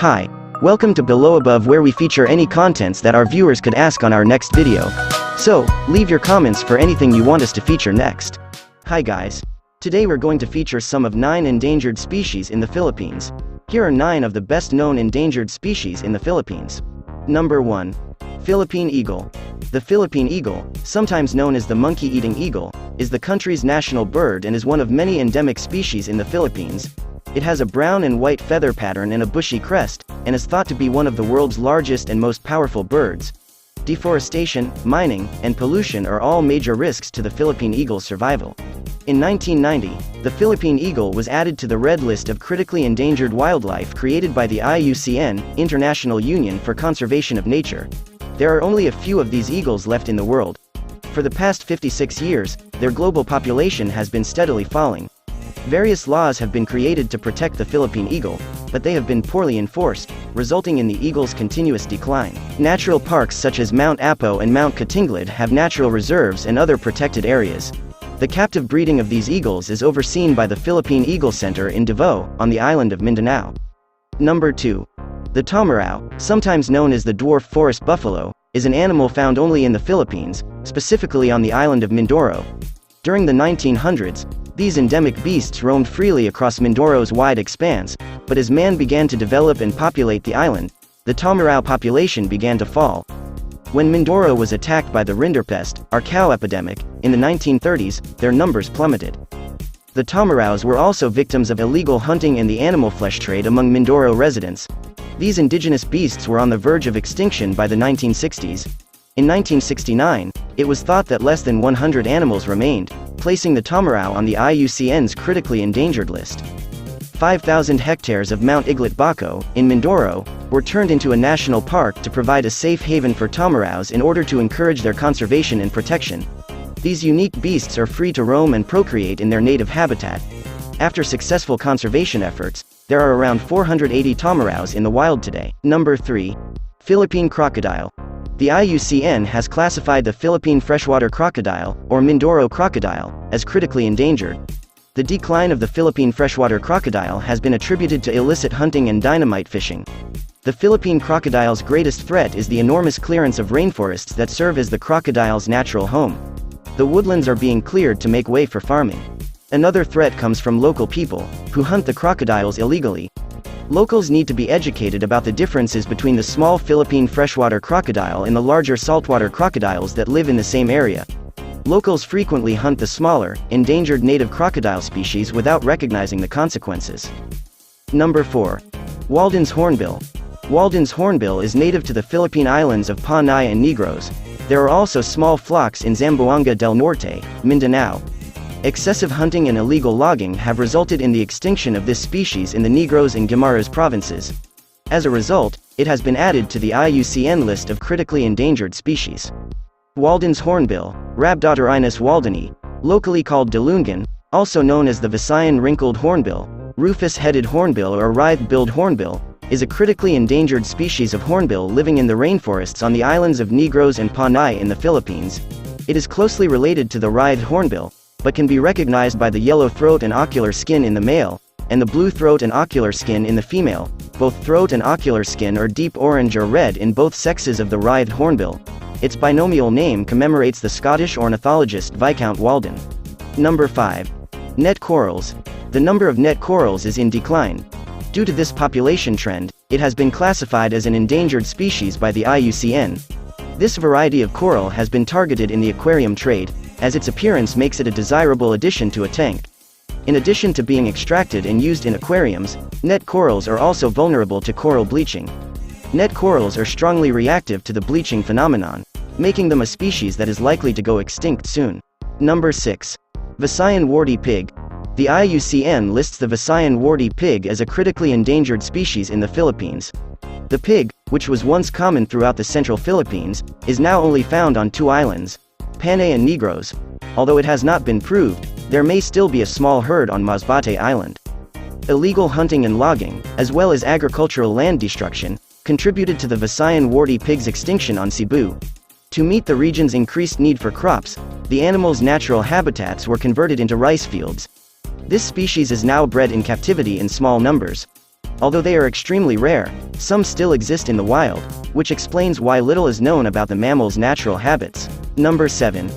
Hi, welcome to Below Above, where we feature any contents that our viewers could ask on our next video. So, leave your comments for anything you want us to feature next. Hi guys. Today we're going to feature some of 9 endangered species in the Philippines. Here are 9 of the best known endangered species in the Philippines. Number 1. Philippine eagle. The Philippine eagle, sometimes known as the monkey-eating eagle, is the country's national bird and is one of many endemic species in the Philippines. It has a brown and white feather pattern and a bushy crest, and is thought to be one of the world's largest and most powerful birds. Deforestation, mining, and pollution are all major risks to the Philippine eagle's survival. In 1990, the Philippine eagle was added to the Red List of critically endangered wildlife created by the IUCN, International Union for Conservation of Nature. There are only a few of these eagles left in the world. For the past 56 years, their global population has been steadily falling. Various laws have been created to protect the Philippine eagle, but they have been poorly enforced, resulting in the eagle's continuous decline. Natural parks such as Mount Apo and Mount Katinglad have natural reserves and other protected areas. The captive breeding of these eagles is overseen by the Philippine Eagle Center in Davao, on the island of Mindanao. Number 2. The tamarao, sometimes known as the dwarf forest buffalo, is an animal found only in the Philippines, specifically on the island of Mindoro. During the 1900s, these endemic beasts roamed freely across Mindoro's wide expanse, but as man began to develop and populate the island, the tamarao population began to fall. When Mindoro was attacked by the rinderpest, or cow epidemic, in the 1930s, their numbers plummeted. The tamaraos were also victims of illegal hunting and the animal flesh trade among Mindoro residents. These indigenous beasts were on the verge of extinction by the 1960s. In 1969, it was thought that less than 100 animals remained, placing the tamarao on the IUCN's critically endangered list. 5,000 hectares of Mount Iglit Baco, in Mindoro, were turned into a national park to provide a safe haven for tamaraos in order to encourage their conservation and protection. These unique beasts are free to roam and procreate in their native habitat. After successful conservation efforts, there are around 480 tamaraos in the wild today. Number 3. Philippine crocodile. The IUCN has classified the Philippine freshwater crocodile, or Mindoro crocodile, as critically endangered. The decline of the Philippine freshwater crocodile has been attributed to illicit hunting and dynamite fishing. The Philippine crocodile's greatest threat is the enormous clearance of rainforests that serve as the crocodile's natural home. The woodlands are being cleared to make way for farming. Another threat comes from local people, who hunt the crocodiles illegally. Locals need to be educated about the differences between the small Philippine freshwater crocodile and the larger saltwater crocodiles that live in the same area. Locals frequently hunt the smaller, endangered native crocodile species without recognizing the consequences. Number 4. Walden's hornbill. Walden's hornbill is native to the Philippine islands of Panay and Negros. There are also small flocks in Zamboanga del Norte, Mindanao. Excessive hunting and illegal logging have resulted in the extinction of this species in the Negros and Guimaras provinces. As a result, it has been added to the IUCN list of critically endangered species. Walden's hornbill, Rhabdoterinus waldeni, locally called Dalungan, also known as the Visayan wrinkled hornbill, rufous-headed hornbill or writhe-billed hornbill, is a critically endangered species of hornbill living in the rainforests on the islands of Negros and Panay in the Philippines. It is closely related to the writhed hornbill, but can be recognized by the yellow throat and ocular skin in the male, and the blue throat and ocular skin in the female. Both throat and ocular skin are deep orange or red in both sexes of the writhed hornbill. Its binomial name commemorates the Scottish ornithologist Viscount Walden. Number 5. Net corals. The number of net corals is in decline. Due to this population trend, it has been classified as an endangered species by the IUCN. This variety of coral has been targeted in the aquarium trade, as its appearance makes it a desirable addition to a tank. In addition to being extracted and used in aquariums, net corals are also vulnerable to coral bleaching. Net corals are strongly reactive to the bleaching phenomenon, making them a species that is likely to go extinct soon. Number 6. Visayan warty pig. The IUCN lists the Visayan warty pig as a critically endangered species in the Philippines. The pig, which was once common throughout the central Philippines, is now only found on 2 islands, Panay and Negros. Although it has not been proved, there may still be a small herd on Masbate Island. Illegal hunting and logging, as well as agricultural land destruction, contributed to the Visayan warty pig's extinction on Cebu. To meet the region's increased need for crops, the animal's natural habitats were converted into rice fields. This species is now bred in captivity in small numbers. Although they are extremely rare, some still exist in the wild, which explains why little is known about the mammal's natural habits. Number 7.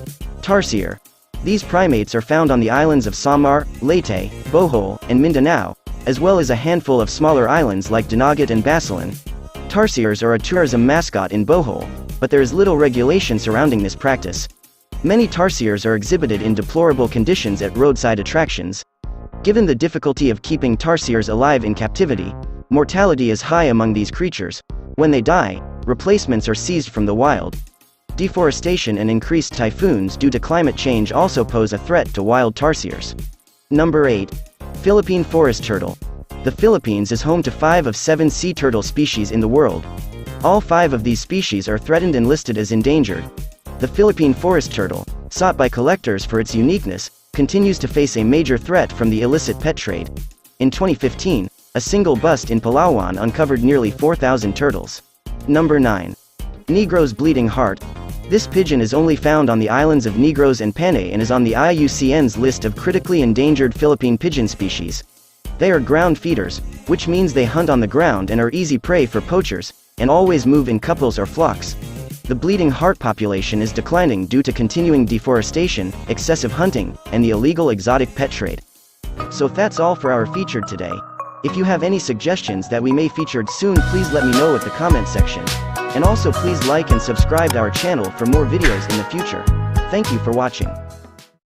Tarsier. These primates are found on the islands of Samar, Leyte, Bohol, and Mindanao, as well as a handful of smaller islands like Dinagat and Basilan. Tarsiers are a tourism mascot in Bohol, but there is little regulation surrounding this practice. Many tarsiers are exhibited in deplorable conditions at roadside attractions. Given the difficulty of keeping tarsiers alive in captivity, mortality is high among these creatures. When they die, replacements are seized from the wild. Deforestation and increased typhoons due to climate change also pose a threat to wild tarsiers. Number 8. Philippine forest turtle. The Philippines is home to 5 of 7 sea turtle species in the world. All 5 of these species are threatened and listed as endangered. The Philippine forest turtle, sought by collectors for its uniqueness, continues to face a major threat from the illicit pet trade. In 2015, a single bust in Palawan uncovered nearly 4,000 turtles. Number 9. Negro's bleeding heart. This pigeon is only found on the islands of Negros and Panay and is on the IUCN's list of critically endangered Philippine pigeon species. They are ground feeders, which means they hunt on the ground and are easy prey for poachers, and always move in couples or flocks. The bleeding heart population is declining due to continuing deforestation, excessive hunting, and the illegal exotic pet trade. So that's all for our featured today. If you have any suggestions that we may featured soon, please let me know at the comment section. And also please like and subscribe our channel for more videos in the future. Thank you for watching.